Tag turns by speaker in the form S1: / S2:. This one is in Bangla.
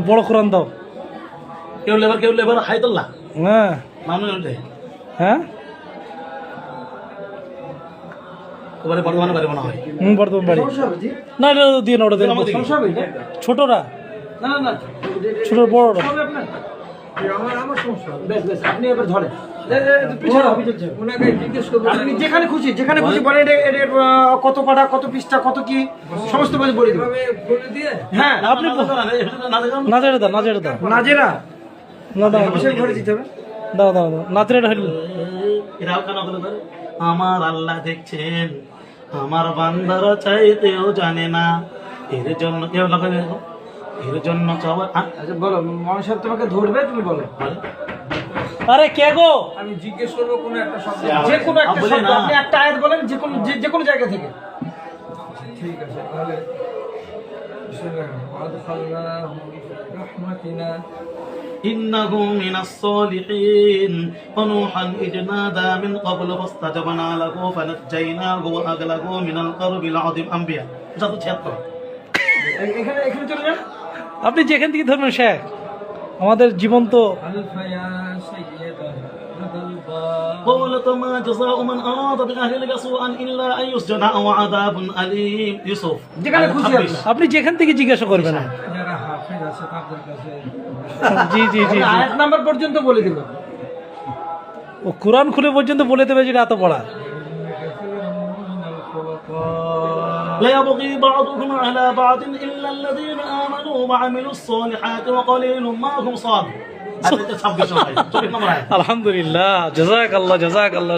S1: বড় কোরআন দাও।
S2: কেউ লেবার হায়দুল্লাহ
S1: হ্যাঁ
S2: মামুন
S1: হ্যাঁ
S2: তোমার বর্তমানে বাড়ি মনে হয়
S1: বর্তমান বাড়ি না, এটা দিয়ে না, ওটা দিয়ে ছোটরা ছোট বড়রা।
S3: আপনি এবার ধরেন আপনি যেখানে খুশি বলেন কত পাটা কত পৃষ্ঠা কত কি সমস্ত বলে বলে দেবেন। হ্যাঁ
S1: আপনি নাজেরা দাও, নাজেরা দাও,
S3: নাজেরা
S1: না দাও,
S3: ঘরে দিতে হবে।
S1: দাও দাও দাও, নাজেরাটা হইল।
S2: এরাও কেন করে আমার আল্লাহ দেখছেন, আমার বান্দারা চাইতেও জানে না, এর জন্য কেউ লাগাবে, এর জন্য সবার
S3: আচ্ছা বলো, মহান সাহেব তোমাকে ধরবে, তুমি বলো।
S1: আরে কে গো?
S3: আমি জিজ্ঞেস করবো কোনো একটা শব্দ, যে কোনো একটা শব্দ, আপনি একটা আয়াত বলেন যে কোনো জায়গা থেকে। ঠিক আছে, তাহলে
S2: إنه من الصالحين ونوحا إذ نادى من قبل فاستجبنا له فنجيناه وأهله من الكرب العظيم أنبياء যত 76
S3: এখানে চলে যান।
S1: আপনি যেখান থেকে ধরবেন শেখ, আমাদের জীবন্ত।
S2: قولت ما جزاء من أراد بأهلك سوءا إلا أن يسجن أو عذاب أليم يوسف
S3: যেখানে খুশি
S1: আপনি যেখান থেকে জিজ্ঞাসা করবেন।
S3: যারা হাফেজ আছে তাদের কাছে
S1: জি জি জি,
S3: আয়াত নাম্বার পর্যন্ত বলে দিল।
S1: ও কোরআন খুলে পর্যন্ত বলে দেবে যেটা এত পড়া।
S2: لا يبغي بعضهم على بعض إلا الذين آمنوا وعملوا الصالحات وقليل ما هم صادقون।
S1: আলহামদুলিল্লাহ, জাযাকাল্লাহ জাযাকাল্লাহ।